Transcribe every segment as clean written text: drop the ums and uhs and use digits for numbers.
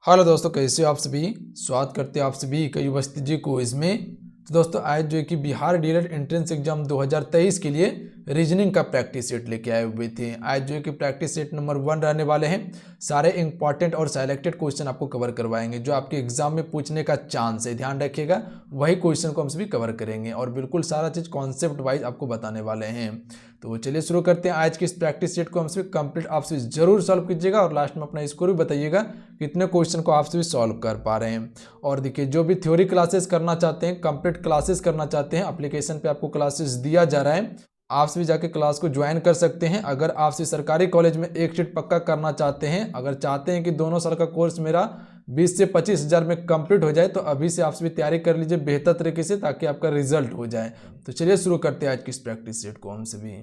Hello दोस्तों, कैसे हो आप सभी। स्वागत करते हैं आप सभी का युवस्थित जी क्विज में। तो दोस्तों आज जो है कि बिहार डीएलएड एंट्रेंस एग्जाम 2023 के लिए रीजनिंग का प्रैक्टिस सेट लेके आए हुए थे। आज जो है कि प्रैक्टिस सेट नंबर 1 रहने वाले हैं। सारे इंपॉर्टेंट और सेलेक्टेड क्वेश्चन आपको कवर करवाएंगे जो आपके एग्जाम में पूछने का चांस है। ध्यान रखिएगा, वही क्वेश्चन को हम सभी कवर करेंगे और बिल्कुल सारा चीज़ कॉन्सेप्ट वाइज आपको बताने वाले हैं। तो चलिए शुरू करते हैं। आज के इस प्रैक्टिस सेट को हम सभी कंप्लीट आप सभी जरूर सॉल्व कीजिएगा और लास्ट में अपना स्कोर भी बताइएगा कितने क्वेश्चन को आप सभी सॉल्व कर पा रहे हैं। और देखिए, जो भी थ्योरी क्लासेस करना चाहते हैं, कंप्लीट क्लासेस करना चाहते हैं, एप्लीकेशन पे आपको क्लासेस दिया जा रहा है। आप सभी जाके क्लास को ज्वाइन कर सकते हैं। अगर आप सभी सरकारी कॉलेज में एक सीट पक्का करना चाहते हैं, अगर चाहते हैं कि दोनों साल का कोर्स मेरा 20 से 25 हज़ार में कंप्लीट हो जाए, तो अभी से आप सभी तैयारी कर लीजिए बेहतर तरीके से, ताकि आपका रिजल्ट हो जाए। तो चलिए शुरू करते हैं आज की इस प्रैक्टिस सेट को हम सभी।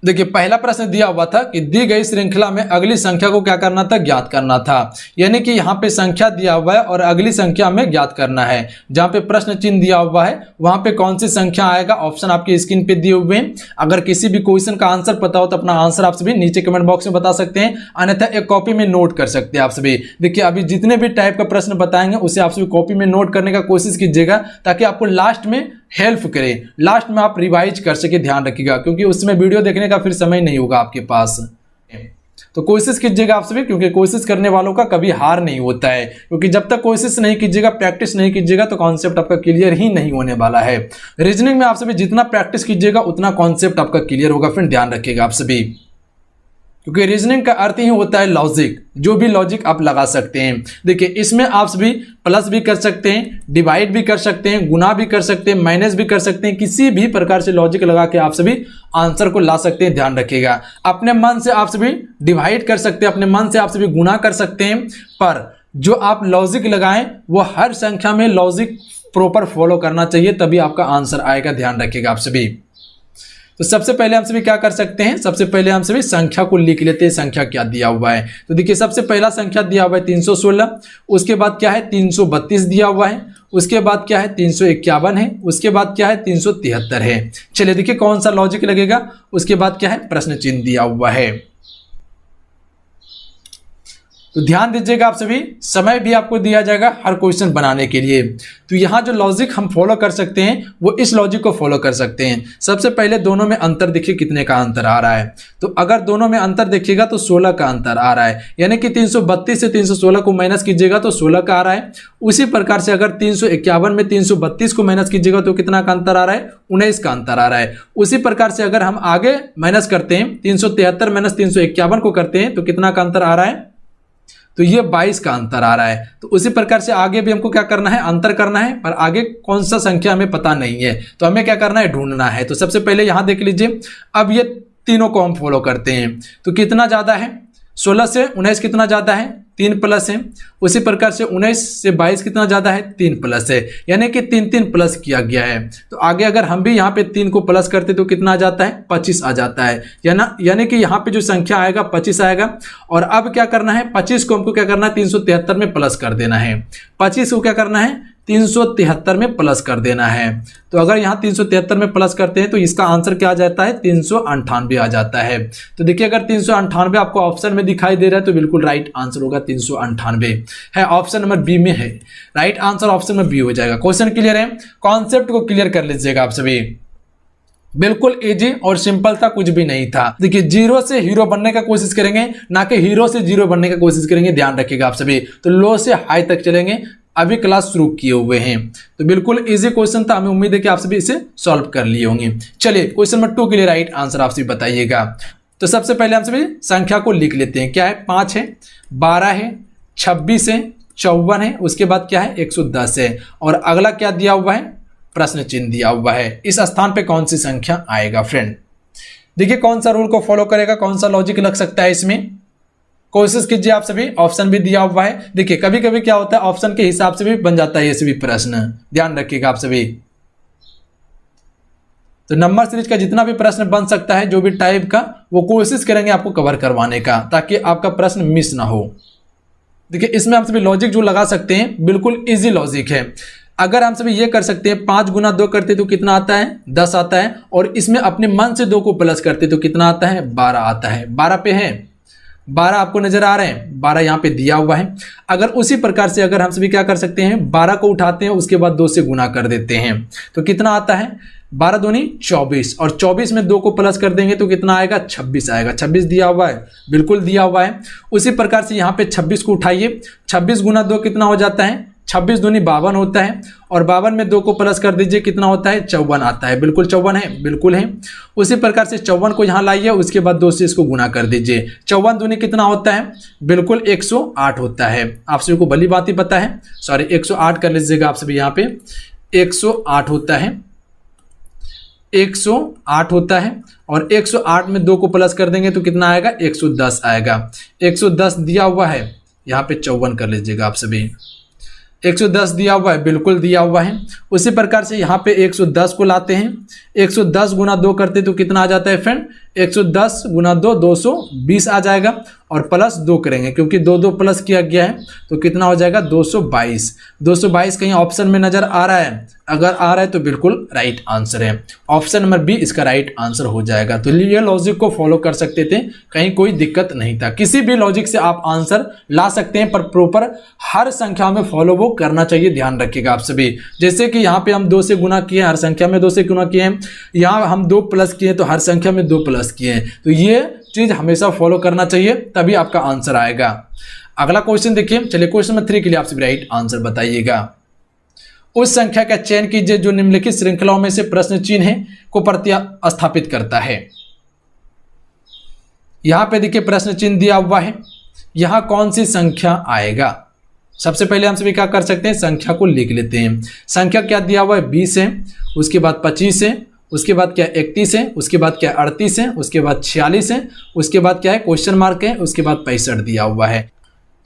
देखिए, पहला प्रश्न दिया हुआ था कि दी गई श्रृंखला में अगली संख्या को क्या करना था, ज्ञात करना था। यानी कि यहाँ पे संख्या दिया हुआ है और अगली संख्या में ज्ञात करना है। जहाँ पे प्रश्न चिन्ह दिया हुआ है वहां पे कौन सी संख्या आएगा, ऑप्शन आपकी स्क्रीन पे दिए हुए हैं। अगर किसी भी क्वेश्चन का आंसर पता हो तो अपना आंसर आप सभी नीचे कमेंट बॉक्स में बता सकते हैं, अन्यथा एक कॉपी में नोट कर सकते हैं आप सभी। देखिए, अभी जितने भी टाइप का प्रश्न बताएंगे उसे आप सभी कॉपी में नोट करने का कोशिश कीजिएगा, ताकि आपको लास्ट में हेल्प करे, लास्ट में आप रिवाइज कर सके। ध्यान रखिएगा, क्योंकि उसमें वीडियो देखने का फिर समय नहीं होगा आपके पास। तो कोशिश कीजिएगा आप सभी, क्योंकि कोशिश करने वालों का कभी हार नहीं होता है। क्योंकि जब तक कोशिश नहीं कीजिएगा, प्रैक्टिस नहीं कीजिएगा, तो कॉन्सेप्ट आपका क्लियर ही नहीं होने वाला है। रीजनिंग में आप सभी जितना प्रैक्टिस कीजिएगा उतना कॉन्सेप्ट आपका क्लियर होगा। फ्रेंड ध्यान रखिएगा आप सभी, क्योंकि रीजनिंग का अर्थ ही होता है लॉजिक। जो भी लॉजिक आप लगा सकते हैं। देखिए, इसमें आप सभी प्लस भी कर सकते हैं, डिवाइड भी कर सकते हैं, गुना भी कर सकते हैं, माइनस भी कर सकते हैं। किसी भी प्रकार से लॉजिक लगा के आप सभी आंसर को ला सकते हैं। ध्यान रखिएगा, अपने मन से आप सभी डिवाइड कर सकते हैं, अपने मन से आप सभी गुना कर सकते हैं, पर जो आप लॉजिक लगाएं वो हर संख्या में लॉजिक प्रॉपर फॉलो करना चाहिए, तभी आपका आंसर आएगा। ध्यान रखिएगा आप सभी। तो सबसे पहले हम सभी क्या कर सकते हैं, सबसे पहले हम सभी संख्या को लिख लेते हैं। संख्या क्या दिया हुआ है, तो देखिए सबसे पहला संख्या दिया हुआ है 316। उसके बाद क्या है 332 दिया हुआ है। उसके बाद क्या है 351 है। उसके बाद क्या है 373 है। चलिए देखिए कौन सा लॉजिक लगेगा। उसके बाद क्या है प्रश्न चिन्ह दिया हुआ है। तो ध्यान दीजिएगा आप सभी, समय भी आपको दिया जाएगा हर क्वेश्चन बनाने के लिए। तो यहाँ जो लॉजिक हम फॉलो कर सकते हैं वो इस लॉजिक को फॉलो कर सकते हैं। सबसे पहले दोनों में अंतर देखिए, कितने का अंतर आ रहा है। तो अगर दोनों में अंतर देखिएगा तो 16 का अंतर आ रहा है। यानी कि 332 से 316 को माइनस कीजिएगा तो 16 का आ रहा है। उसी प्रकार से अगर 351 में 332 को माइनस कीजिएगा तो कितना का अंतर आ रहा है, 19 का अंतर आ रहा है। उसी प्रकार से अगर हम आगे माइनस करते हैं, 373 माइनस 351 को करते हैं तो कितना का अंतर आ रहा है, तो ये 22 का अंतर आ रहा है। तो उसी प्रकार से आगे भी हमको क्या करना है, अंतर करना है, पर आगे कौन सा संख्या हमें पता नहीं है, तो हमें क्या करना है, ढूंढना है। तो सबसे पहले यहां देख लीजिए, अब ये तीनों को हम फॉलो करते हैं। तो कितना ज्यादा है, 16 से 19 कितना ज्यादा है, 3 प्लस है। उसी प्रकार से 19 से 22 कितना ज्यादा है, 3 प्लस है। यानी कि 3 प्लस किया गया है। तो आगे अगर हम भी यहाँ पे 3 को प्लस करते तो कितना आ जाता है, 25 आ जाता है। यानी कि यहाँ पे जो संख्या आएगा 25 आएगा। और अब क्या करना है, 25 को हमको क्या करना है 373 में प्लस कर देना है। 25 को क्या करना है 373 में प्लस कर देना है। तो अगर यहाँ 373 में प्लस करते हैं तो इसका आंसर क्या आ जाता है, 398 आ जाता है। तो देखिए अगर 398 आपको ऑप्शन में दिखाई दे रहा है तो बिल्कुल राइट आंसर होगा 398 है। ऑप्शन नंबर बी में है, राइट आंसर ऑप्शन में बी हो जाएगा। क्वेश्चन क्लियर है, कॉन्सेप्ट को क्लियर कर लीजिएगा आप सभी। बिल्कुल इजी और सिंपल था, कुछ भी नहीं था। देखिए, जीरो से हीरो बनने का कोशिश करेंगे, ना कि हीरो से जीरो बनने का कोशिश करेंगे। ध्यान रखिएगा आप सभी। तो लो से हाई तक चलेंगे, अभी क्लास शुरू किए हुए हैं। तो बिल्कुल इजी क्वेश्चन था, हमें उम्मीद है कि आप सभी इसे सॉल्व कर लिए होंगे। चलिए क्वेश्चन नंबर 2 के लिए राइट आंसर आप सभी बताइएगा। तो सबसे पहले हम सभी संख्या को लिख लेते हैं। क्या है, 5 है, 12 है, 26 है, 54 है। उसके बाद क्या है 110 है। और अगला क्या दिया हुआ है, प्रश्न चिन्ह दिया हुआ है। इस स्थान पे कौन सी संख्या आएगा। फ्रेंड देखिए कौन सा रूल को फॉलो करेगा, कौन सा लॉजिक लग सकता है इसमें, कोशिश कीजिए आप सभी। ऑप्शन भी दिया हुआ है। देखिए कभी कभी क्या होता है, ऑप्शन के हिसाब से भी बन जाता है ये सभी प्रश्न। ध्यान रखिएगा आप सभी। तो नंबर सीरीज का जितना भी प्रश्न बन सकता है, जो भी टाइप का, वो कोशिश करेंगे आपको कवर करवाने का, ताकि आपका प्रश्न मिस ना हो। देखिए इसमें हम सभी लॉजिक जो लगा सकते हैं बिल्कुल इजी लॉजिक है। अगर हम सभी ये कर सकते हैं 5 गुना 2 करते तो कितना आता है, 10 आता है। और इसमें अपने मन से 2 को प्लस करते तो कितना आता है, 12 आता है। 12 पे है 12 आपको नजर आ रहे हैं, 12 यहाँ पे दिया हुआ है। अगर उसी प्रकार से अगर हम सभी क्या कर सकते हैं, 12 को उठाते हैं उसके बाद 2 से गुना कर देते हैं तो कितना आता है, 12 दूनी 24, और 24 में 2 को प्लस कर देंगे तो कितना आएगा, 26 आएगा। 26 दिया हुआ है, बिल्कुल दिया हुआ है। उसी प्रकार से यहाँ पे 26 को उठाइए, 26 गुना 2 कितना हो जाता है, 26 दूनी 52 होता है, और 52 में 2 को प्लस कर दीजिए कितना होता है, 54 आता है। बिल्कुल 54 है, बिल्कुल है। उसी प्रकार से 54 को यहाँ लाइए, उसके बाद 2 से इसको गुना कर दीजिए। 54 दूनी कितना होता है, बिल्कुल 108 होता है। आप सभी को भली बात ही पता है, सॉरी 108 कर लीजिएगा आप सभी, यहाँ पे 108 होता है, 108 होता है। और 108 में 2 को प्लस कर देंगे तो कितना आएगा, 110 आएगा। 110 दिया हुआ है, यहाँ पे 54 कर लीजिएगा आप सभी। 110 दिया हुआ है, बिल्कुल दिया हुआ है। उसी प्रकार से यहाँ पे 110 को लाते हैं, 110 गुना 2 करते तो कितना आ जाता है फ्रेंड, 110 गुना 2 220 आ जाएगा, और प्लस 2 करेंगे क्योंकि 2 प्लस किया गया है तो कितना हो जाएगा, 222। 222 कहीं ऑप्शन में नजर आ रहा है, अगर आ रहा है तो बिल्कुल राइट आंसर है, ऑप्शन नंबर बी इसका राइट आंसर हो जाएगा। तो ये लॉजिक को फॉलो कर सकते थे, कहीं कोई दिक्कत नहीं था। किसी भी लॉजिक से आप आंसर ला सकते हैं, पर प्रॉपर हर संख्या में फॉलो वो करना चाहिए, ध्यान रखिएगा आप सभी। जैसे कि यहाँ पे हम 2 से गुना किए, हर संख्या में 2 से गुना किए हैं, यहाँ हम 2 प्लस किए तो हर संख्या में 2 प्लस किए हैं। तो ये चीज हमेशा फॉलो करना चाहिए, तभी आपका आंसर आएगा। अगला क्वेश्चन देखिए, चलिए क्वेश्चन नंबर 3 के लिए आप सभी राइट आंसर बताइएगा। उस संख्या का चयन कीजिए जो निम्नलिखित श्रृंखलाओं में से प्रश्न चिन्ह को प्रतिस्थापित करता है। यहां पे देखिए प्रश्न चिन्ह दिया हुआ है, यहां कौन सी संख्या आएगा। सबसे पहले हम सभी क्या कर सकते हैं, संख्या को लिख लेते हैं। संख्या क्या दिया हुआ है, 20 है, उसके बाद 25 है, उसके बाद क्या 31 है, उसके बाद क्या 38 है, उसके बाद 46 है, उसके बाद क्या है क्वेश्चन मार्क है, उसके बाद 65 दिया हुआ है।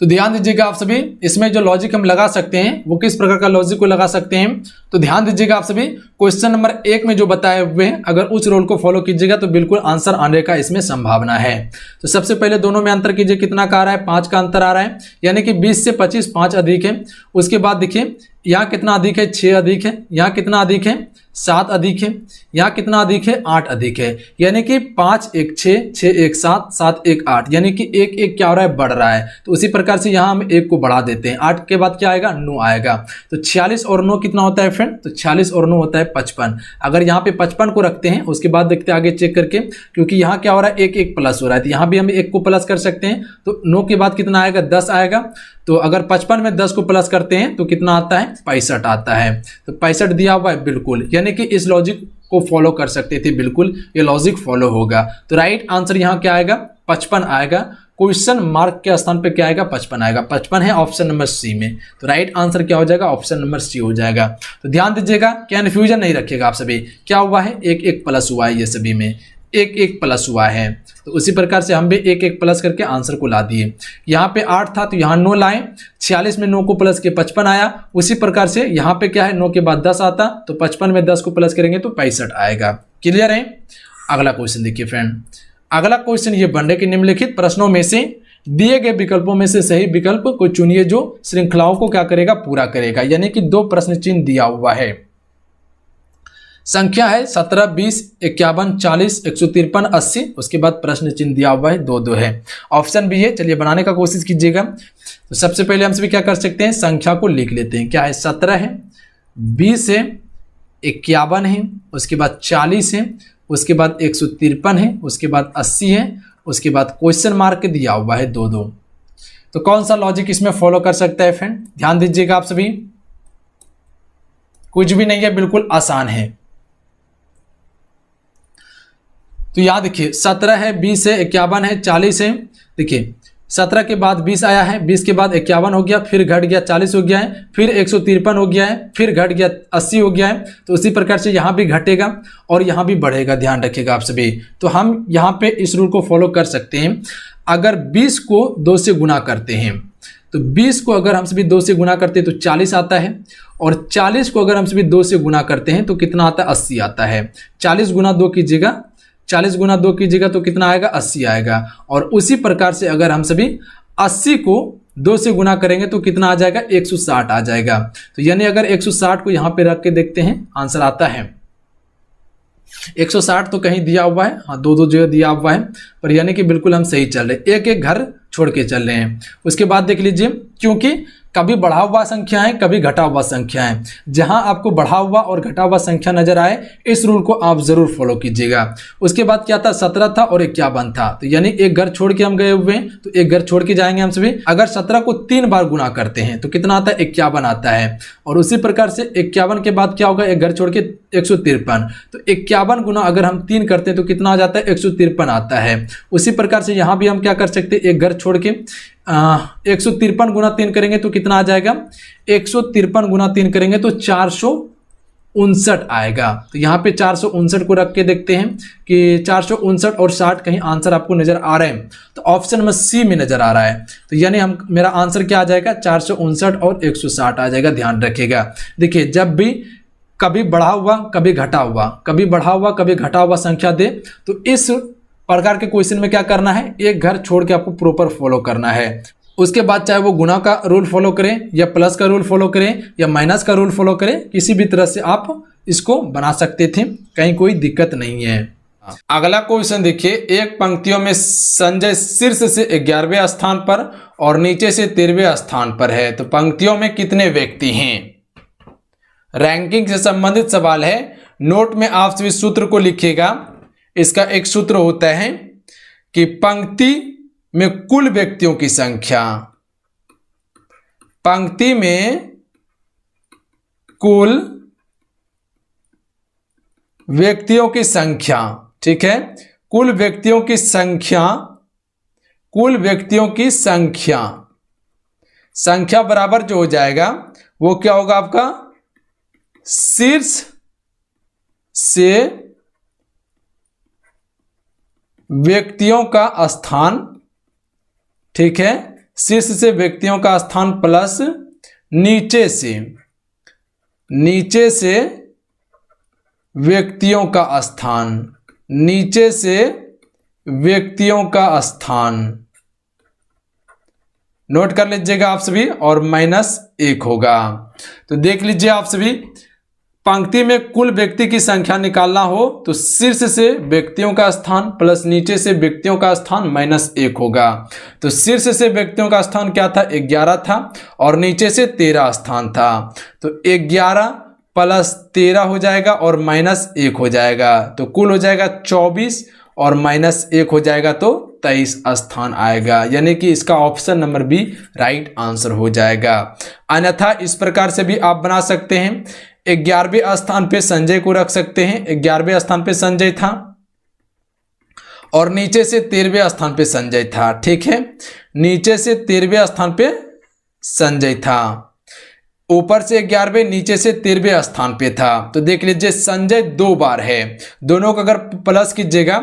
तो ध्यान दीजिएगा आप सभी, इसमें जो लॉजिक हम लगा सकते हैं वो किस प्रकार का लॉजिक को लगा सकते हैं। तो ध्यान दीजिएगा आप सभी, क्वेश्चन नंबर 1 में जो बताए हुए हैं अगर उस रूल को फॉलो कीजिएगा तो बिल्कुल आंसर आने का इसमें संभावना है। तो सबसे पहले दोनों में अंतर कीजिए, कितना का आ रहा है, 5 का अंतर आ रहा है, यानी कि 20 से 25 5 अधिक है। उसके बाद देखिए यहाँ कितना अधिक है, 6 अधिक है, यहाँ कितना अधिक है, 7 अधिक है, यहाँ कितना अधिक है, 8 अधिक है, यानी कि 5 1 6 6 1 7 7 1 8, यानी कि 1 1 क्या हो रहा है, बढ़ रहा है। तो उसी प्रकार से यहाँ हम 1 को बढ़ा देते हैं, 8 के बाद क्या आएगा, 9 आएगा। तो 46 और 9 कितना होता है फ्रेंड, तो 46 और 9 होता है 55। अगर यहाँ पे 55 को रखते हैं, उसके बाद देखते हैं आगे चेक करके, क्योंकि यहाँ क्या हो रहा है, 1 1 प्लस हो रहा है, तो यहाँ भी हम 1 को प्लस कर सकते हैं। तो 9 के बाद कितना आएगा, 10 आएगा। तो अगर 55 में 10 को प्लस करते हैं तो कितना आता है, 65 आता है। तो 65 दिया हुआ है, बिल्कुल, यानी कि इस लॉजिक को फॉलो कर सकते थे, बिल्कुल ये लॉजिक फॉलो होगा। तो राइट आंसर यहाँ क्या आएगा, 55 आएगा। क्वेश्चन मार्क के स्थान पे क्या आएगा, 55 आएगा। 55 है ऑप्शन नंबर सी में, तो राइट आंसर क्या हो जाएगा, ऑप्शन नंबर सी हो जाएगा। तो ध्यान दीजिएगा, कन्फ्यूजन नहीं रखिएगा आप सभी। क्या हुआ है, 1 1 प्लस हुआ है, ये सभी में 1 1 प्लस हुआ है। तो उसी प्रकार से हम भी 1 1 प्लस करके आंसर को ला दिए। यहाँ पे 8 था तो यहाँ 9 लाए, 46 में 9 को प्लस के 55 आया। उसी प्रकार से यहाँ पे क्या है, 9 के बाद 10 आता, तो 55 में 10 को प्लस करेंगे तो 65 आएगा। क्लियर है। अगला क्वेश्चन देखिए फ्रेंड, अगला क्वेश्चन ये बन रहा है कि निम्नलिखित प्रश्नों में से दिए गए विकल्पों में से सही विकल्प को चुनिए जो श्रृंखलाओं को क्या करेगा, पूरा करेगा। यानी कि 2 प्रश्न चिन्ह दिया हुआ है, संख्या है 17 20 51 40 153 80, उसके बाद प्रश्न चिन्ह दिया हुआ है 2 2 है, ऑप्शन भी है। चलिए बनाने का कोशिश कीजिएगा। तो सबसे पहले हम सभी क्या कर सकते हैं, संख्या को लिख लेते हैं। क्या है, 17 है, 20 है, 51 है, उसके बाद 40 है, उसके बाद 153 है, उसके बाद 80 है, उसके बाद क्वेश्चन मार्क दिया हुआ है 2 2। तो कौन सा लॉजिक इसमें फॉलो कर सकता है फ्रेंड, ध्यान दीजिएगा आप सभी। कुछ भी नहीं है, बिल्कुल आसान है। तो यहां देखिए 17 है, 20 है, 51 है, 40 है। देखिए 17 के बाद 20 आया है, 20 के बाद 51 हो गया, फिर घट गया 40 हो गया है, फिर 153 हो गया है, फिर घट गया 80 हो गया है। तो उसी प्रकार से यहाँ भी घटेगा और यहाँ भी बढ़ेगा, ध्यान रखिएगा आप सभी। तो हम यहाँ पे इस रूल को फॉलो कर सकते हैं। अगर 20 को 2 से गुना करते हैं तो 20 को अगर हम सभी 2 से गुना करते हैं तो 40 आता है, और 40 को अगर हम सभी 2 से गुना करते हैं तो कितना आता है, 80 आता है। 40 गुना 2 कीजिएगा, 40 गुना 2 कीजिएगा तो कितना आएगा, 80 आएगा। और उसी प्रकार से अगर हम सभी 80 को 2 से गुना करेंगे तो कितना आ जाएगा, 160 आ जाएगा। तो यानी अगर 160 को यहाँ पे रख के देखते हैं, आंसर आता है 160 तो कहीं दिया हुआ है, हाँ 2 जगह दिया हुआ है, पर यानी कि बिल्कुल हम सही चल रहे, एक एक घर छोड़ के चल रहे हैं। उसके बाद देख लीजिए, क्योंकि कभी बढ़ा हुआ संख्या है कभी घटा हुआ संख्या है, जहां आपको बढ़ा हुआ और घटा हुआ संख्या नजर आए इस रूल को आप जरूर फॉलो कीजिएगा। उसके बाद क्या था, 17 था और 51 था, तो यानी एक घर छोड़ के हम गए हुए हैं, तो एक घर छोड़ के जाएंगे हम सभी। अगर 17 को 3 बार गुना करते हैं तो कितना आता है, 51 आता है। और उसी प्रकार से 51 के बाद क्या होगा, एक घर छोड़ के 153, तो 51 गुना अगर हम 3 करते हैं तो कितना आ जाता है, 153 आता है। उसी प्रकार से यहाँ भी हम क्या कर सकते हैं, एक घर छोड़ के 153 गुना 3 करेंगे तो कितना आ जाएगा, 153 गुना 3 करेंगे तो 459 आएगा। तो यहाँ पे 459 को रख के देखते हैं कि 459 और 60 कहीं आंसर आपको नजर आ रहे हैं, तो ऑप्शन नंबर सी में नजर आ रहा है। तो यानी हम मेरा आंसर क्या आ जाएगा, 459 और 160 आ जाएगा। ध्यान रखिएगा, देखिए जब भी कभी बढ़ा हुआ कभी घटा हुआ, कभी बढ़ा हुआ कभी घटा हुआ संख्या दे तो इस प्रकार के क्वेश्चन में क्या करना है, एक घर छोड़ के आपको प्रॉपर फॉलो करना है। उसके बाद चाहे वो गुना का रूल फॉलो करें या प्लस का रूल फॉलो करें या माइनस का रूल फॉलो करें, किसी भी तरह से आप इसको बना सकते थे, कहीं कोई दिक्कत नहीं है। अगला क्वेश्चन देखिए, एक पंक्तियों में संजय शीर्ष से 11वें स्थान पर और नीचे से 13वें स्थान पर है, तो पंक्तियों में कितने व्यक्ति हैं। रैंकिंग से संबंधित सवाल है। नोट में आप सभी सूत्र को लिखिएगा। इसका एक सूत्र होता है कि पंक्ति में कुल व्यक्तियों की संख्या, पंक्ति में कुल व्यक्तियों की संख्या, ठीक है, कुल व्यक्तियों की संख्या, कुल व्यक्तियों की संख्या, संख्या बराबर जो हो जाएगा वो क्या होगा आपका, शीर्ष से व्यक्तियों का स्थान, ठीक है, शीर्ष से व्यक्तियों का स्थान प्लस नीचे से, नीचे से व्यक्तियों का स्थान, नीचे से व्यक्तियों का स्थान, नोट कर लीजिएगा आप सभी, और -1 होगा। तो देख लीजिए आप सभी, पंक्ति में कुल व्यक्ति की संख्या निकालना हो तो शीर्ष से व्यक्तियों का स्थान प्लस नीचे से व्यक्तियों का स्थान -1 होगा। तो शीर्ष से व्यक्तियों का स्थान क्या था, 11 था और नीचे से 13 स्थान था, तो 11 प्लस 13 हो जाएगा और -1 हो जाएगा, तो कुल हो जाएगा 24 और -1 हो जाएगा तो 23 स्थान आएगा, यानी कि इसका option number B right answer हो जाएगा। अन्यथा इस प्रकार से भी आप बना सकते हैं, 11वें स्थान पे संजय को रख सकते हैं, 11वें स्थान पे संजय था और नीचे से 13वें स्थान पे संजय था, ठीक है, नीचे से 13वें स्थान पे संजय था, ऊपर से 11वें नीचे से 13वें स्थान पे था। तो देख लीजिए संजय 2 बार है, दोनों का अगर प्लस कीजिएगा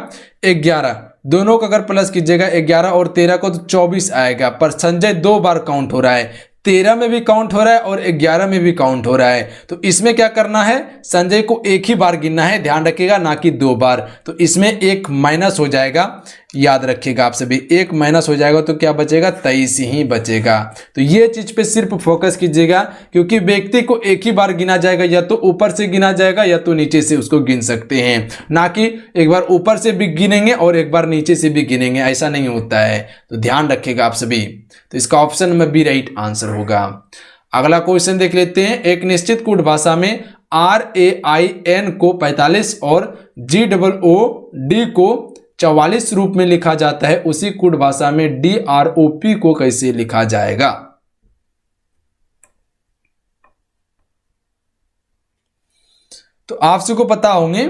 11, दोनों का अगर प्लस कीजिएगा 11 और 13 को तो 24 आएगा, पर संजय 2 बार काउंट हो रहा है, 13 में भी काउंट हो रहा है और 11 में भी काउंट हो रहा है। तो इसमें क्या करना है, संजय को एक ही बार गिनना है, ध्यान रखिएगा, ना कि 2 बार। तो इसमें एक माइनस हो जाएगा, याद रखिएगा आप सभी, एक माइनस हो जाएगा तो क्या बचेगा, 23 ही बचेगा। तो ये चीज पे सिर्फ फोकस कीजिएगा, क्योंकि व्यक्ति को एक ही बार गिना जाएगा, या तो ऊपर से गिना जाएगा या तो नीचे से उसको गिन सकते हैं, ना कि एक बार ऊपर से भी गिनेंगे और एक बार नीचे से भी गिनेंगे, ऐसा नहीं होता है। तो ध्यान रखिएगा आप सभी, तो इसका ऑप्शन में बी राइट आंसर होगा। अगला क्वेश्चन देख लेते हैं, एक निश्चित कूट भाषा में RAIN को 45 और GOOD को 44 रूप में लिखा जाता है, उसी कूट भाषा में DROP को कैसे लिखा जाएगा। तो आप सबको पता होंगे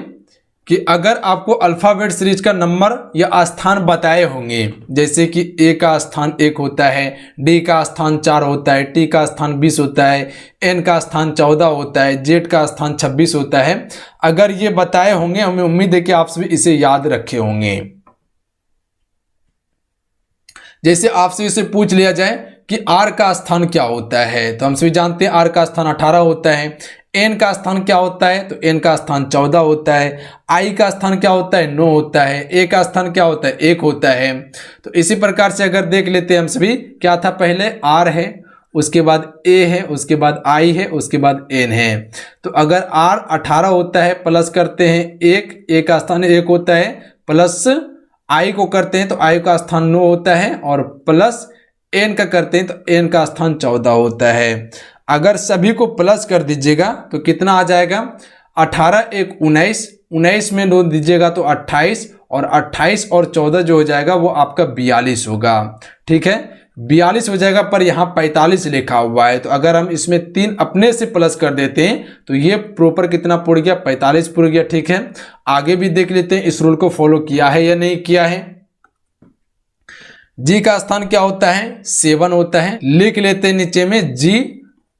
कि अगर आपको अल्फाबेट सीरीज का नंबर या स्थान बताए होंगे, जैसे कि A का स्थान 1 होता है, D का स्थान 4 होता है, T का स्थान 20 होता है, N का स्थान 14 होता है, Z का स्थान 26 होता है, अगर ये बताए होंगे, हमें उम्मीद है कि आप सभी इसे याद रखे होंगे। जैसे आपसे इसे पूछ लिया जाए कि R का स्थान क्या होता है, तो हम सभी जानते हैं R का स्थान 18 होता है, N का स्थान क्या होता है, तो N का स्थान 14 होता है, I का स्थान क्या होता है, 9 होता है, A का स्थान क्या होता है, 1 होता है। तो इसी प्रकार से अगर देख लेते हैं हम सभी, क्या था, पहले R है, उसके बाद ए है, उसके बाद आई है, उसके बाद एन है। तो अगर आर 18 होता है, प्लस करते हैं एक, ए का स्थान 1 होता है, प्लस आई को करते हैं तो आई का स्थान 9 होता है, और प्लस एन का करते हैं तो एन का स्थान 14 होता है। अगर सभी को प्लस कर दीजिएगा तो कितना आ जाएगा, 18 एक 19, 19 में 2 दीजिएगा तो 28, और 28 और 14 जो हो जाएगा वो आपका 42 होगा। ठीक है, 42 हो जाएगा, पर यहाँ 45 लिखा हुआ है, तो अगर हम इसमें 3 अपने से प्लस कर देते हैं तो ये प्रॉपर कितना पुर गया, 45 पुर गया। ठीक है, आगे भी देख लेते हैं इस रूल को फॉलो किया है या नहीं किया है। जी का स्थान क्या होता है, 7 होता है, लिख लेते हैं नीचे में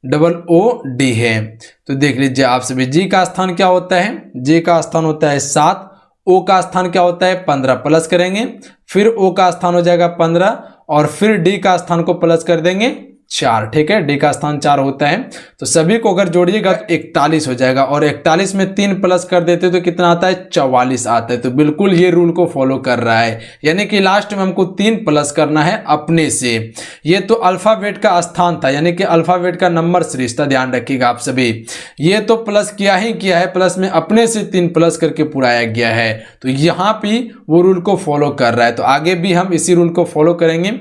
GOOD है। तो देख लीजिए आप सभी, जी का स्थान क्या होता है, जी का स्थान होता है 7, ओ का स्थान क्या होता है 15, प्लस करेंगे, फिर ओ का स्थान हो जाएगा 15, और फिर डी का स्थान को प्लस कर देंगे 4। ठीक है, डी का स्थान 4 होता है, तो सभी को अगर जोड़िएगा तो 41 हो जाएगा, और 41 में 3 प्लस कर देते तो कितना आता है, 44 आता है। तो बिल्कुल ये रूल को फॉलो कर रहा है, यानी कि लास्ट में हमको 3 प्लस करना है अपने से। ये तो अल्फाबेट का स्थान था, यानी कि अल्फाबेट का नंबर सीरीज था, ध्यान रखिएगा आप सभी। ये तो प्लस किया ही किया है, प्लस में अपने से 3 प्लस करके पुराया गया है, तो यहाँ भी वो रूल को फॉलो कर रहा है। तो आगे भी हम इसी रूल को फॉलो करेंगे।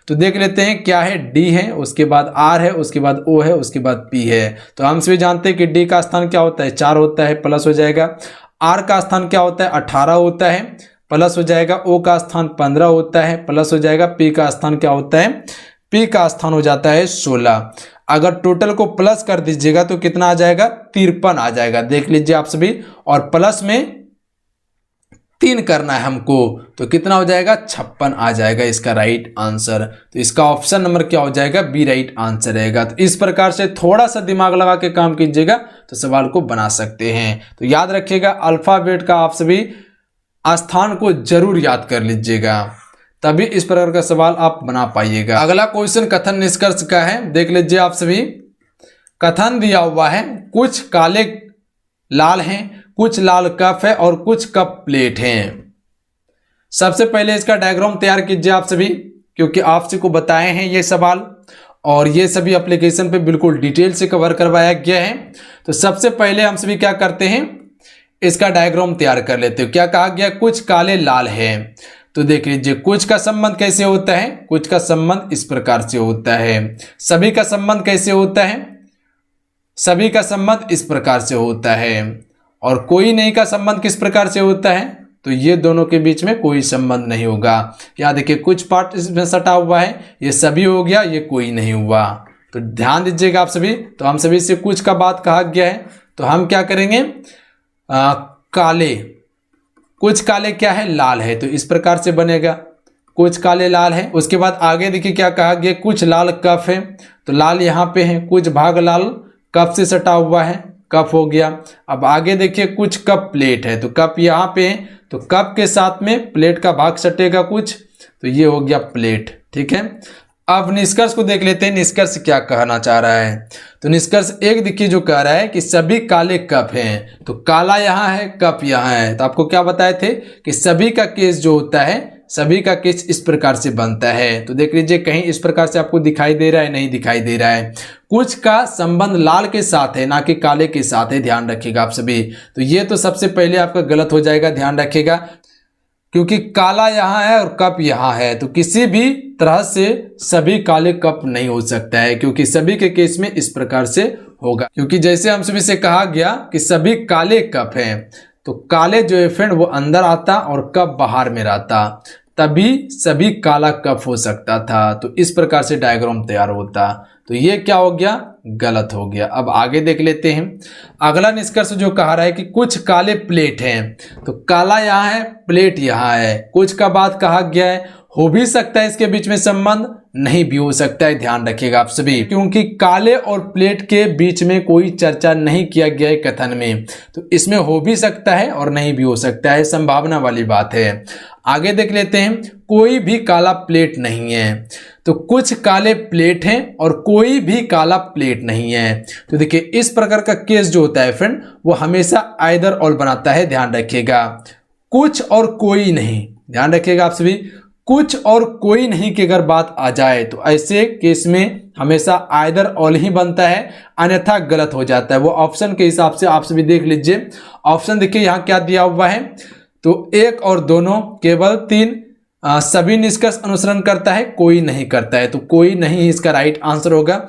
तो देख लेते हैं, क्या है, डी है, उसके बाद आर है, उसके बाद ओ है, उसके बाद पी है। तो हम सभी जानते हैं कि डी का स्थान क्या होता है, 4 होता है, प्लस हो जाएगा। आर का स्थान क्या होता है, 18 होता है, प्लस हो जाएगा। ओ का स्थान 15 होता है, प्लस हो जाएगा। पी का स्थान क्या होता है, पी का स्थान हो जाता है 16। अगर टोटल को प्लस कर दीजिएगा तो कितना आ जाएगा, 53 आ जाएगा। देख लीजिए आप सभी, और प्लस में 3 करना है हमको, तो कितना हो जाएगा, 56 आ जाएगा इसका राइट आंसर। तो इसका ऑप्शन नंबर क्या हो जाएगा, बी राइट आंसर रहेगा। तो इस प्रकार से थोड़ा सा दिमाग लगा के काम कीजिएगा तो सवाल को बना सकते हैं। तो याद रखिएगा, अल्फाबेट का आप सभी स्थान को जरूर याद कर लीजिएगा, तभी इस प्रकार का सवाल आप बना पाइएगा। अगला क्वेश्चन कथन निष्कर्ष का है, देख लीजिए आप सभी। कथन दिया हुआ है, कुछ काले लाल हैं, कुछ लाल कप है और कुछ कप प्लेट हैं। सबसे पहले इसका डायग्राम तैयार कीजिए आप सभी, क्योंकि आपसे को बताए हैं ये सवाल, और ये सभी एप्लीकेशन पे बिल्कुल डिटेल से कवर करवाया गया है। तो सबसे पहले हम सभी क्या करते हैं, इसका डायग्राम तैयार कर लेते हो। क्या कहा गया, कुछ काले लाल हैं। तो देख लीजिए, कुछ का संबंध कैसे होता है, कुछ का संबंध इस प्रकार से होता है। सभी का संबंध कैसे होता है, सभी का संबंध इस प्रकार से होता है। और कोई नहीं का संबंध किस प्रकार से होता है, तो ये दोनों के बीच में कोई संबंध नहीं होगा। यहाँ देखिए, कुछ पार्ट इसमें सटा हुआ है, ये सभी हो गया, ये कोई नहीं हुआ। तो ध्यान दीजिएगा आप सभी। तो हम सभी से कुछ का बात कहा गया है, तो हम क्या करेंगे, काले, कुछ काले क्या है, लाल है, तो इस प्रकार से बनेगा, कुछ काले लाल है। उसके बाद आगे देखिए क्या कहा गया, कुछ लाल कप है, तो लाल यहाँ पे है, कुछ भाग लाल कप से सटा हुआ है, कप हो गया। अब आगे देखिए, कुछ कप प्लेट है, तो कप यहाँ पे है, तो कप के साथ में प्लेट का भाग सटेगा कुछ, तो ये हो गया प्लेट। ठीक है, अब निष्कर्ष को देख लेते हैं, निष्कर्ष क्या कहना चाह रहा है। तो निष्कर्ष एक देखिए जो कह रहा है कि सभी काले कप हैं, तो काला यहाँ है, कप यहाँ है। तो आपको क्या बताए थे कि सभी का केस जो होता है, सभी का केस इस प्रकार से बनता है। तो देख लीजिए, कहीं इस प्रकार से आपको दिखाई दे रहा है, नहीं दिखाई दे रहा है। कुछ का संबंध लाल के साथ है, ना कि काले के साथ है, ध्यान रखिएगा आप सभी। तो ये तो सबसे पहले आपका गलत हो जाएगा, ध्यान रखिएगा, क्योंकि काला यहाँ है और कप यहाँ है, तो किसी भी तरह से सभी काले कप नहीं हो सकता है, क्योंकि सभी के केस में इस प्रकार से होगा। क्योंकि जैसे हम सभी से कहा गया कि सभी काले कप हैं, तो काले जो है फ्रेंड वो अंदर आता और कप बाहर में रहता, तभी सभी काला कप हो सकता था। तो इस प्रकार से डायग्राम तैयार होता। तो ये क्या हो गया, गलत हो गया। अब आगे देख लेते हैं, अगला निष्कर्ष जो कहा रहा है कि कुछ काले प्लेट हैं, तो काला यहाँ है, प्लेट यहाँ है। कुछ का बात कहा गया है, हो भी सकता है इसके बीच में संबंध, नहीं भी हो सकता है, ध्यान रखिएगा आप सभी, क्योंकि काले और प्लेट के बीच में कोई चर्चा नहीं किया गया है कथन में। तो इसमें हो भी सकता है और नहीं भी हो सकता है, संभावना वाली बात है। आगे देख लेते हैं, कोई भी काला प्लेट नहीं है। तो कुछ काले प्लेट हैं और कोई भी काला प्लेट नहीं है। तो देखिए, इस प्रकार का केस जो होता है फ्रेंड, वो हमेशा आइदर और बनाता है, ध्यान रखिएगा। कुछ और कोई नहीं, ध्यान रखिएगा आप सभी। कुछ और कोई नहीं की अगर बात आ जाए तो ऐसे केस में हमेशा आइदर ऑल ही बनता है, अन्यथा गलत हो जाता है। वो ऑप्शन के हिसाब से आप सभी देख लीजिए। ऑप्शन देखिए यहाँ क्या दिया हुआ है, तो एक और दोनों, केवल तीन, सभी निष्कर्ष अनुसरण करता है, कोई नहीं करता है, तो कोई नहीं इसका राइट आंसर होगा।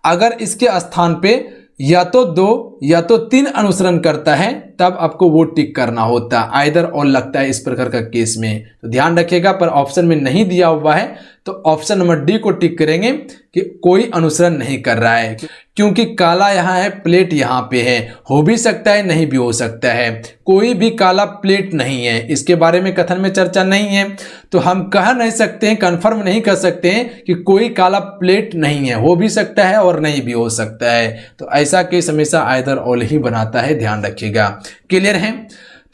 अगर इसके स्थान पे या तो दो या तो तीन अनुसरण करता है तब आपको वो टिक करना होता है, आइदर और लगता है इस प्रकार का केस में, तो ध्यान रखिएगा। पर ऑप्शन में नहीं दिया हुआ है तो ऑप्शन नंबर डी को टिक करेंगे कि कोई अनुसरण नहीं कर रहा है, क्योंकि काला यहाँ है, प्लेट यहाँ पे है, हो भी सकता है नहीं भी हो सकता है, कोई भी काला प्लेट नहीं है, इसके बारे में कथन में चर्चा नहीं है, तो हम कह नहीं सकते हैं, कंफर्म नहीं कर सकते हैं कि कोई काला प्लेट नहीं है, हो भी सकता है और नहीं भी हो सकता है। तो ऐसा केस हमेशा आइदर ऑल ही बनाता है, ध्यान रखिएगा। क्लियर है?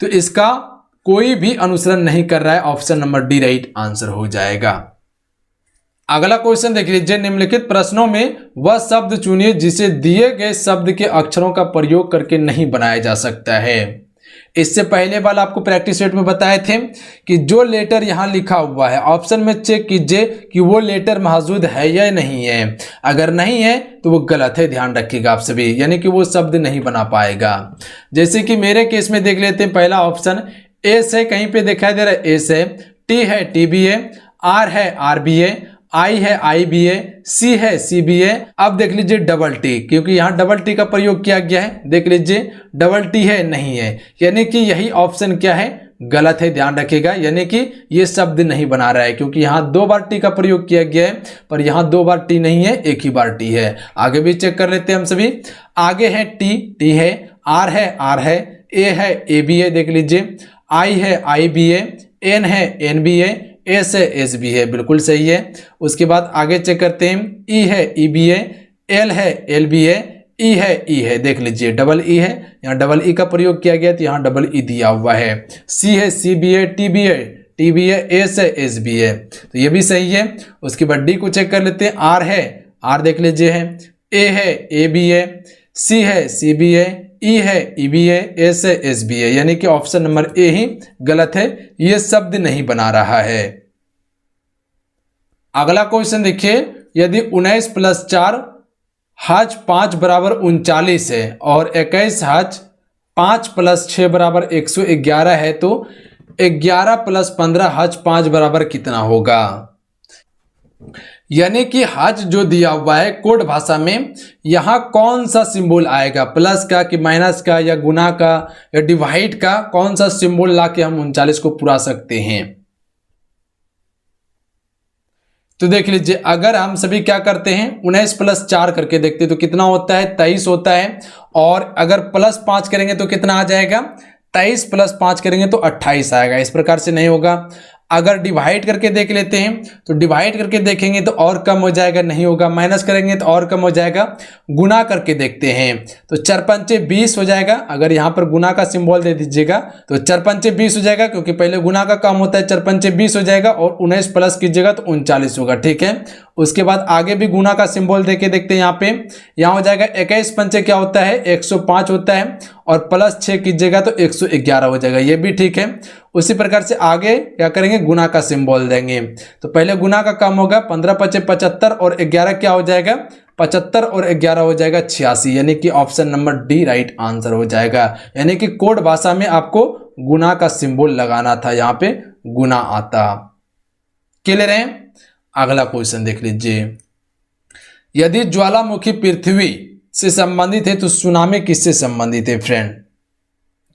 तो इसका कोई भी अनुसरण नहीं कर रहा है, option number D right answer हो जाएगा। अगला क्वेश्चन देख लीजिए, निम्नलिखित प्रश्नों में वह शब्द चुनिए जिसे दिए गए शब्द के अक्षरों का प्रयोग करके नहीं बनाया जा सकता है। इससे पहले वाला आपको प्रैक्टिस सेट में बताए थे कि जो लेटर यहां लिखा हुआ है, ऑप्शन में चेक कीजिए कि वो लेटर मौजूद है या नहीं है। अगर नहीं है तो वो गलत है, ध्यान रखिएगा आप सभी, यानी कि वो शब्द नहीं बना पाएगा। जैसे कि मेरे केस में देख लेते हैं, पहला ऑप्शन एस है, कहीं पे दिखाई दे रहा है एस है, टी है टी बी ए, आर है आर बी ए, आई है आई बी ए, सी है सी बी ए। अब देख लीजिए डबल टी, क्योंकि यहाँ डबल टी का प्रयोग किया गया है, देख लीजिए डबल टी है नहीं है, यानी कि यही ऑप्शन क्या है, गलत है, ध्यान रखिएगा। यानी कि ये शब्द नहीं बना रहा है, क्योंकि यहाँ दो बार टी का प्रयोग किया गया है, पर यहाँ दो बार टी नहीं है, एक ही बार टी है। आगे भी चेक कर लेते हैं हम सभी। आगे है टी, टी है, आर है, ए है ए बी ए, देख लीजिए, आई है आई बी ए, एन है एन बी ए, एस है एस बी है, बिल्कुल सही है। उसके बाद आगे चेक करते हैं, ई है ई बी ए, एल है एल बी ए, ई है, देख लीजिए डबल ई है, यहाँ डबल ई का प्रयोग किया गया तो यहाँ डबल ई दिया हुआ है। सी है सी बी ए, टी बी है, एस है एस बी है, तो ये भी सही है। उसके बाद डी को चेक कर लेते हैं, आर है आर, देख लीजिए है, ए है ए बी ए, सी है सी बी ए, ई है ई बी ए, एस है एस बी ए, यानी कि ऑप्शन नंबर ए ही गलत है, ये शब्द नहीं बना रहा है। अगला क्वेश्चन देखिए, यदि 19 + 4 हज 5 = 39 है और 21 हज 5 + 6 = 111 है, तो 11 + 15 हज 5 बराबर कितना होगा। यानी कि हज जो दिया हुआ है कोड भाषा में, यहां कौन सा सिंबल आएगा, प्लस का कि माइनस का या गुना का या डिवाइड का, कौन सा सिंबल लाके हम 39 को पूरा सकते हैं। तो देख लीजिए, अगर हम सभी क्या करते हैं 19 + 4 करके देखते हैं तो कितना होता है, 23 होता है। और अगर +5 करेंगे तो कितना आ जाएगा, 23 + 5 करेंगे तो 28 आएगा। इस प्रकार से नहीं होगा। अगर डिवाइड करके देख लेते हैं तो डिवाइड करके देखेंगे तो और कम हो जाएगा, नहीं होगा। माइनस करेंगे तो और कम हो जाएगा। गुना करके देखते हैं तो 4 × 5 = 20 हो जाएगा। अगर यहाँ पर गुना का सिंबल दे दीजिएगा तो 4 × 5 = 20 हो जाएगा, क्योंकि पहले गुना का काम होता है। 4 × 5 = 20 हो जाएगा और 19 प्लस कीजिएगा तो 39 होगा, ठीक है। उसके बाद आगे भी गुना का सिंबल देके देखते हैं। यहाँ पे यहाँ हो जाएगा 21 × 5 क्या होता है, 105 होता है, और +6 कीजिएगा तो 111 हो जाएगा, ये भी ठीक है। उसी प्रकार से आगे क्या करेंगे, गुना का सिंबल देंगे। तो पहले गुना का काम होगा, 15 × 5 = 75 और 11 क्या हो जाएगा, 75 और 11 हो जाएगा 86, यानी कि option number D right answer हो जाएगा। यानी कि कोड भाषा में आपको गुना का सिंबल लगाना था, यहाँ पे गुना आता। क्लियर है? अगला क्वेश्चन देख लीजिए, यदि ज्वालामुखी पृथ्वी से संबंधित है तो सुनामी किससे संबंधित है फ्रेंड।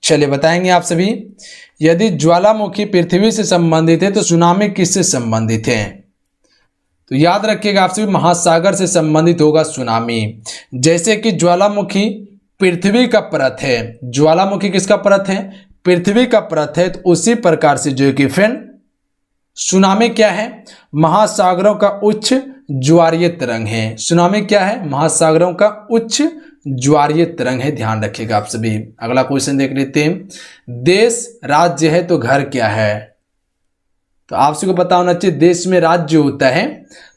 चलिए बताएंगे आप सभी। यदि ज्वालामुखी पृथ्वी से संबंधित है तो सुनामी किससे संबंधित है। तो याद रखिएगा आप सभी, महासागर से संबंधित होगा सुनामी। जैसे कि ज्वालामुखी पृथ्वी का परत है, ज्वालामुखी किसका परत है, पृथ्वी का परत है, तो उसी प्रकार से जो कि फ्रेंड सुनामी क्या है, महासागरों का उच्च ज्वारीय तरंग है। सुनामी क्या है, महासागरों का उच्च ज्वारीय तरंग है, ध्यान रखिएगा आप सभी। अगला क्वेश्चन देख लेते हैं, देश राज्य है तो घर क्या है। तो आप सभी को पता होना चाहिए देश में राज्य होता है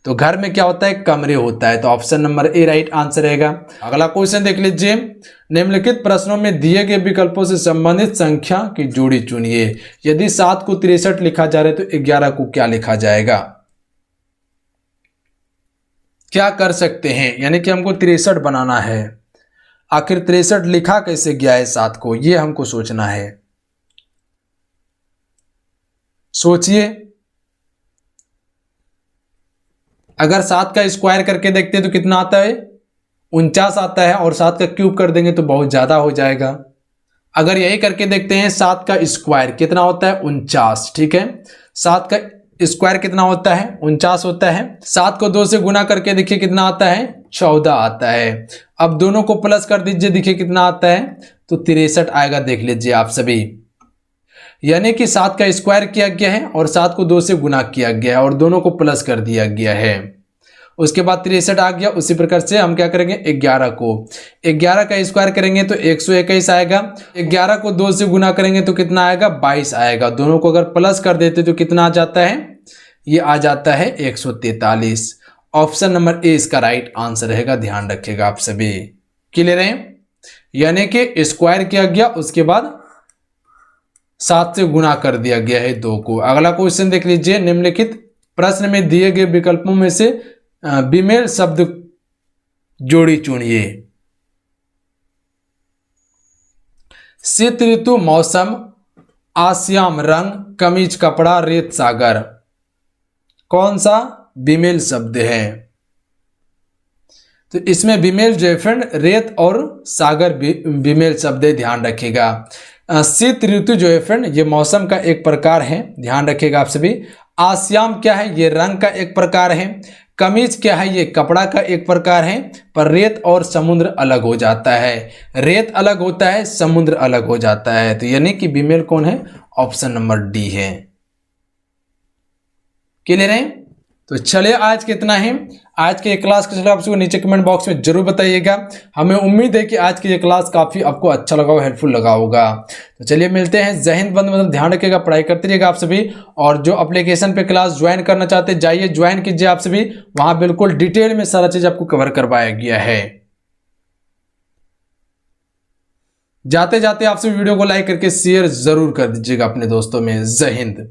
तो घर में क्या होता है, कमरे होता है। तो option number A right answer रहेगा। अगला क्वेश्चन देख लीजिए, निम्नलिखित प्रश्नों में दिए गए विकल्पों से संबंधित संख्या की जोड़ी चुनिए। यदि 7 को 63 लिखा जा रहा है तो 11 को क्या लिखा जाएगा? क्या कर सकते हैं, यानी कि हमको 63 बनाना है, आखिर 63 लिखा कैसे गया है 7 को, ये हमको सोचना है। सोचिए, अगर 7 का स्क्वायर करके देखते हैं तो कितना आता है, 49 आता है, और 7 का क्यूब कर देंगे तो बहुत ज्यादा हो जाएगा। अगर यही करके देखते हैं 7 का स्क्वायर कितना होता है, 49, ठीक है। 7 का स्क्वायर कितना होता है, 49 होता है। 7 को 2 से गुना करके देखिए कितना आता है, 14 आता है। अब दोनों को प्लस कर दीजिए, देखिए कितना आता है, तो 63 आएगा। देख लीजिए आप सभी, यानी कि 7 का स्क्वायर किया गया है और 7 को 2 से गुना किया गया है और दोनों को प्लस कर दिया गया है। उसके बाद 63 आ गया। उसी प्रकार से हम क्या करेंगे, 11 का स्क्वायर करेंगे तो 121 आएगा। 11 को 2 से गुना करेंगे तो कितना आएगा, 22 आएगा। दोनों को अगर प्लस कर देते तो कितना आ जाता है, ये आ जाता है 143। ऑप्शन नंबर ए इसका राइट आंसर रहेगा। ध्यान रखिएगा आप सभी, क्लियर है। यानी कि स्क्वायर किया गया, उसके बाद 7 से गुना कर दिया गया है 2 को। अगला क्वेश्चन देख लीजिए, निम्नलिखित प्रश्न में दिए गए विकल्पों में से बेमेल शब्द जोड़ी चुनिए। शीत ऋतु, मौसम, आश्याम रंग, कमीज कपड़ा, रेत सागर, कौन सा बेमेल शब्द है? तो इसमें बेमेल जो है फ्रेंड, रेत और सागर बेमेल शब्द है, ध्यान रखिएगा। शीत ऋतु जो है फ्रेंड, ये मौसम का एक प्रकार है, ध्यान रखिएगा आप सभी। आश्याम क्या है, ये रंग का एक प्रकार है। कमीज क्या है, ये कपड़ा का एक प्रकार है। पर रेत और समुद्र अलग हो जाता है, रेत अलग होता है, समुद्र अलग हो जाता है। तो यानी कि बेमेल कौन है, ऑप्शन नंबर डी है। क्लियर है। तो चलिए आज के इतना है। आज के क्लास का चलिए आपको नीचे कमेंट बॉक्स में जरूर बताइएगा। हमें उम्मीद है कि आज की ये क्लास काफी आपको अच्छा लगा होगा, हेल्पफुल लगा होगा। तो चलिए मिलते हैं। जय हिंद, वंदे मातरम। ध्यान रखिएगा, पढ़ाई करते रहिएगा आप सभी। और जो एप्लीकेशन पे क्लास ज्वाइन करना चाहते हैं, जाइए ज्वाइन कीजिए आप सभी। वहां बिल्कुल डिटेल में सारा चीज आपको कवर करवाया गया है। जाते जाते आप सभी वीडियो को लाइक करके शेयर जरूर कर दीजिएगा अपने दोस्तों में। जय हिंद।